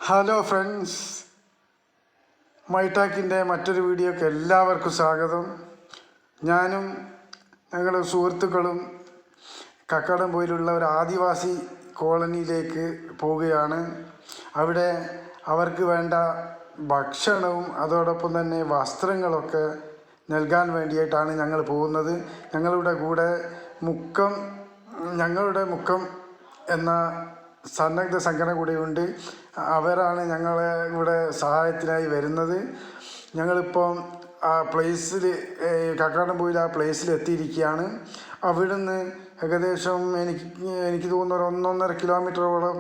Hello friends, മൈടാക്കിൻ്റെ മറ്റൊരു വീഡിയോക്ക് എല്ലാവർക്കും സ്വാഗതം. ഞാനും ഞങ്ങളുടെ സുഹൃത്തുക്കളും കക്കാടംപൊയിലുള്ള ഒരു ആദിവാസി കോളനിയിലേക്ക് പോവുകയാണ്. അവിടെ അവർക്ക് വേണ്ട ഭക്ഷണവും അതോടൊപ്പം തന്നെ വസ്ത്രങ്ങളൊക്കെ നൽകാൻ വേണ്ടിയിട്ടാണ് ഞങ്ങൾ പോകുന്നത്. ഞങ്ങളുടെ കൂടെ ഞങ്ങളുടെ മുക്കം എന്ന സന്നദ്ധ സംഘടന കൂടെയുണ്ട്. അവരാണ് ഞങ്ങളെ ഇവിടെ സഹായത്തിനായി വരുന്നത്. ഞങ്ങളിപ്പം ആ പ്ലേസിൽ, കക്കാടംപൊയിൽ ആ പ്ലേസിൽ എത്തിയിരിക്കുകയാണ്. അവിടുന്ന് ഏകദേശം എനിക്ക് തോന്നുന്ന ഒരു 1.5 കിലോമീറ്ററോളം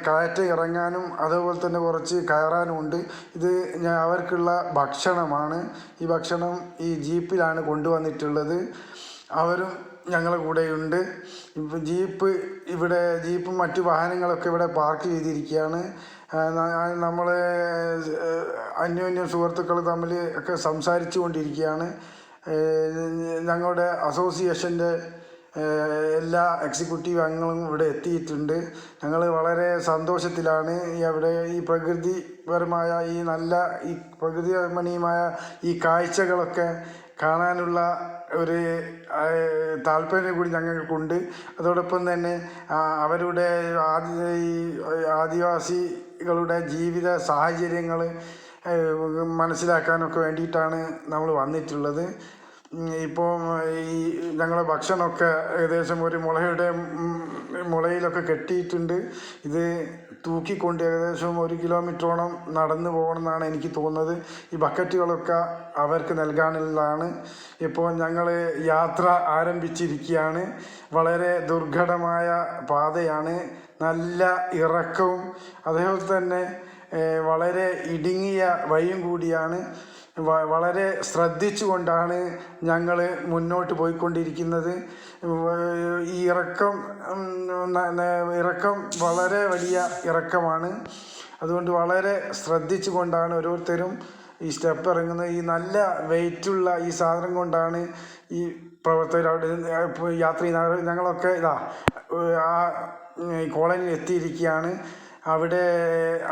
കയറ്റം ഇറങ്ങാനും അതുപോലെ തന്നെ കുറച്ച് കയറാനും ഉണ്ട്. ഇത് അവർക്കുള്ള ഭക്ഷണമാണ്. ഈ ഭക്ഷണം ഈ ജീപ്പിലാണ് കൊണ്ടുവന്നിട്ടുള്ളത്. അവരും ഞങ്ങളുടെ കൂടെയുണ്ട്. ഇപ്പം ജീപ്പും മറ്റു വാഹനങ്ങളൊക്കെ ഇവിടെ പാർക്ക് ചെയ്തിരിക്കുകയാണ്. നമ്മൾ അന്യോന്യം സുഹൃത്തുക്കൾ തമ്മിൽ ഒക്കെ സംസാരിച്ചു കൊണ്ടിരിക്കുകയാണ്. ഞങ്ങളുടെ അസോസിയേഷൻ്റെ എല്ലാ എക്സിക്യൂട്ടീവ് അംഗങ്ങളും ഇവിടെ എത്തിയിട്ടുണ്ട്. ഞങ്ങൾ വളരെ സന്തോഷത്തിലാണ്. ഈ പ്രകൃതിപരമായ ഈ പ്രകൃതി രമണീയമായ ഈ കാഴ്ചകളൊക്കെ കാണാനുള്ള ഒരു താല്പര്യം കൂടി ഞങ്ങൾക്കുണ്ട്. അതോടൊപ്പം തന്നെ അവരുടെ ആദിവാസികളുടെ ജീവിത സാഹചര്യങ്ങൾ മനസ്സിലാക്കാനൊക്കെ വേണ്ടിയിട്ടാണ് നമ്മൾ വന്നിട്ടുള്ളത്. ഇപ്പോൾ ഈ ഞങ്ങളുടെ ഭക്ഷണമൊക്കെ ഏകദേശം ഒരു മുളയിലൊക്കെ കെട്ടിയിട്ടുണ്ട്. ഇത് തൂക്കിക്കൊണ്ട് ഏകദേശം 1 കിലോമീറ്ററോളം നടന്നു പോകണമെന്നാണ് എനിക്ക് തോന്നുന്നത്. ഈ ബക്കറ്റുകളൊക്കെ അവർക്ക് നൽകാനുള്ളതാണ്. ഇപ്പോൾ ഞങ്ങൾ യാത്ര ആരംഭിച്ചിരിക്കുകയാണ്. വളരെ ദുർഘടമായ പാതയാണ്, നല്ല ഇറക്കവും അതേപോലെ തന്നെ വളരെ ഇടുങ്ങിയ വഴിയും കൂടിയാണ്. വളരെ ശ്രദ്ധിച്ചുകൊണ്ടാണ് ഞങ്ങൾ മുന്നോട്ട് പോയിക്കൊണ്ടിരിക്കുന്നത്. ഈ ഇറക്കം വളരെ വലിയ ഇറക്കമാണ്. അതുകൊണ്ട് വളരെ ശ്രദ്ധിച്ചു കൊണ്ടാണ് ഓരോരുത്തരും ഈ സ്റ്റെപ്പ് ഇറങ്ങുന്നത്. ഈ നല്ല വെയിറ്റുള്ള ഈ സാധനം കൊണ്ടാണ് ഈ പ്രവർത്തകർ അവിടെ യാത്ര ചെയ്യുന്നത്. ഞങ്ങളൊക്കെ ഈ കോളനിയിൽ എത്തിയിരിക്കുകയാണ്. അവിടെ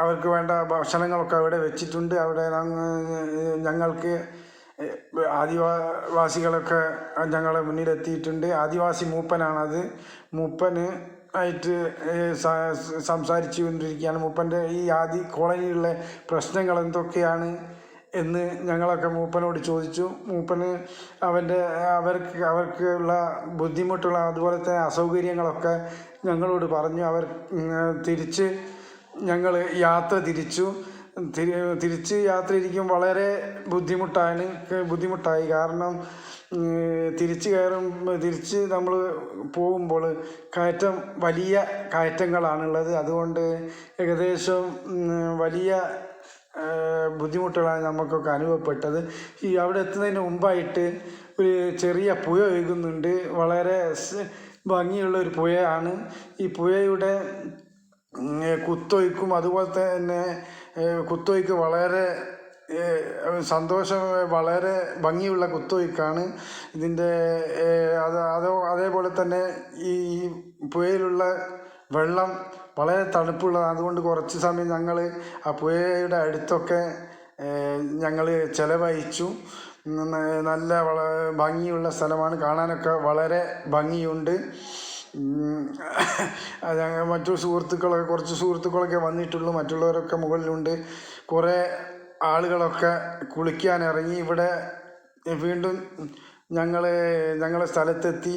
അവർക്ക് വേണ്ട ഭക്ഷണങ്ങളൊക്കെ അവിടെ വെച്ചിട്ടുണ്ട്. അവിടെ ഞങ്ങൾക്ക് ആദിവാസികളൊക്കെ ഞങ്ങളെ മുന്നിലെത്തിയിട്ടുണ്ട്. ആദിവാസി മൂപ്പനാണത്. മൂപ്പന് ആയിട്ട് സംസാരിച്ചു കൊണ്ടിരിക്കുകയാണ്. മൂപ്പൻ്റെ ഈ കോളനിയിലുള്ള പ്രശ്നങ്ങൾ എന്തൊക്കെയാണ് എന്ന് ഞങ്ങളൊക്കെ മൂപ്പനോട് ചോദിച്ചു. മൂപ്പന് അവർക്കുള്ള ബുദ്ധിമുട്ടുള്ള അതുപോലെ തന്നെ അസൗകര്യങ്ങളൊക്കെ ഞങ്ങളോട് പറഞ്ഞു. ഞങ്ങൾ യാത്ര തിരിച്ച് യാത്ര വളരെ ബുദ്ധിമുട്ടായി. കാരണം തിരിച്ച് നമ്മൾ പോകുമ്പോൾ വലിയ കയറ്റങ്ങളാണുള്ളത്. അതുകൊണ്ട് ഏകദേശം വലിയ ബുദ്ധിമുട്ടുകളാണ് നമുക്കൊക്കെ അനുഭവപ്പെട്ടത്. അവിടെ എത്തുന്നതിന് മുമ്പായിട്ട് ഒരു ചെറിയ പുഴ ഒഴുകുന്നുണ്ട്. വളരെ ഭംഗിയുള്ള ഒരു പുഴയാണ്. ഈ പുഴയുടെ കുത്തൊഴുക്കും അതുപോലെ തന്നെ കുത്തൊഴുക്ക് വളരെ വളരെ ഭംഗിയുള്ള കുത്തൊഴുക്കാണ് ഇതിൻ്റെ. അതേപോലെ തന്നെ ഈ പുഴയിലുള്ള വെള്ളം വളരെ തണുപ്പുള്ളതാണ്. അതുകൊണ്ട് കുറച്ച് സമയം ഞങ്ങൾ ആ പുഴയുടെ അടുത്തൊക്കെ ഞങ്ങൾ ചെലവഴിച്ചു. നല്ല ഭംഗിയുള്ള സ്ഥലമാണ്, കാണാനൊക്കെ വളരെ ഭംഗിയുണ്ട്. കുറച്ച് സുഹൃത്തുക്കളൊക്കെ വന്നിട്ടുള്ളൂ. മറ്റുള്ളവരൊക്കെ മുകളിലുണ്ട്. കുറേ ആളുകളൊക്കെ കുളിക്കാനിറങ്ങി. ഇവിടെ വീണ്ടും ഞങ്ങളെ സ്ഥലത്തെത്തി.